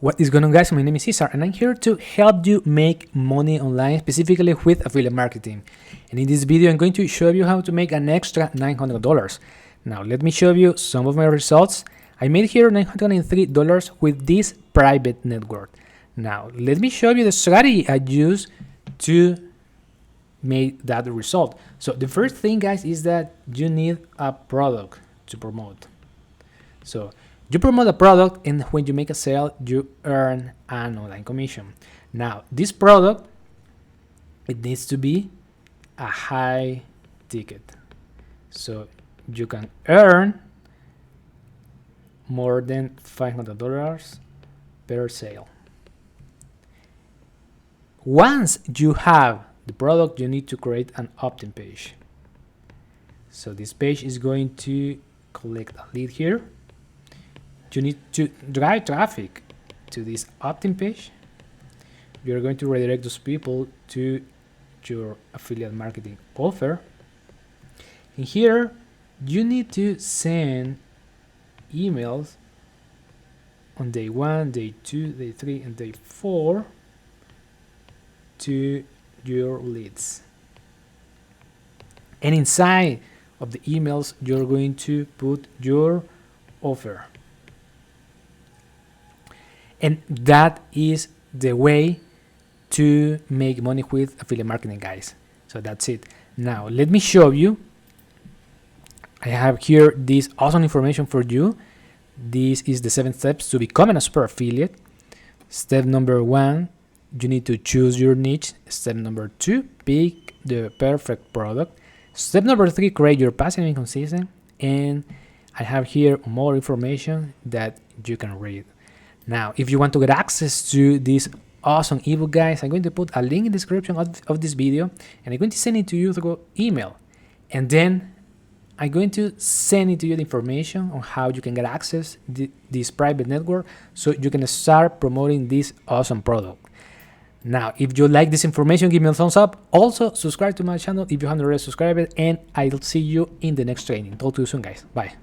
What is going on, guys? My name is Cesar and I'm here to help you make money online, specifically with affiliate marketing. And in this video I'm going to show you how to make an extra $900. Now let me show you some of my results. I made here $903 with this private network. Now let me show you the strategy I use to make that result. So the first thing, guys, is that you need a product to promote. So you promote a product, and when you make a sale, you earn an online commission. Now, this product, it needs to be a high ticket. So you can earn more than $500 per sale. Once you have the product, you need to create an opt-in page. So this page is going to collect a lead here. You need to drive traffic to this opt-in page. You're going to redirect those people to your affiliate marketing offer. And here, you need to send emails on day 1, day 2, day 3, and day 4 to your leads. And inside of the emails, you're going to put your offer. And that is the way to make money with affiliate marketing, guys. So that's it. Now let me show you. I have here this awesome information for you. This is the 7 steps to becoming a super affiliate. Step number 1, you need to choose your niche. Step number 2, pick the perfect product. Step number 3, create your passive income system. And I have here more information that you can read. Now, if you want to get access to this awesome ebook, guys, I'm going to put a link in the description of this video, and I'm going to send it to you through email. And then I'm going to send it to you the information on how you can get access to this private network so you can start promoting this awesome product. Now, if you like this information, give me a thumbs up. Also, subscribe to my channel if you haven't already subscribed, and I'll see you in the next training. Talk to you soon, guys. Bye.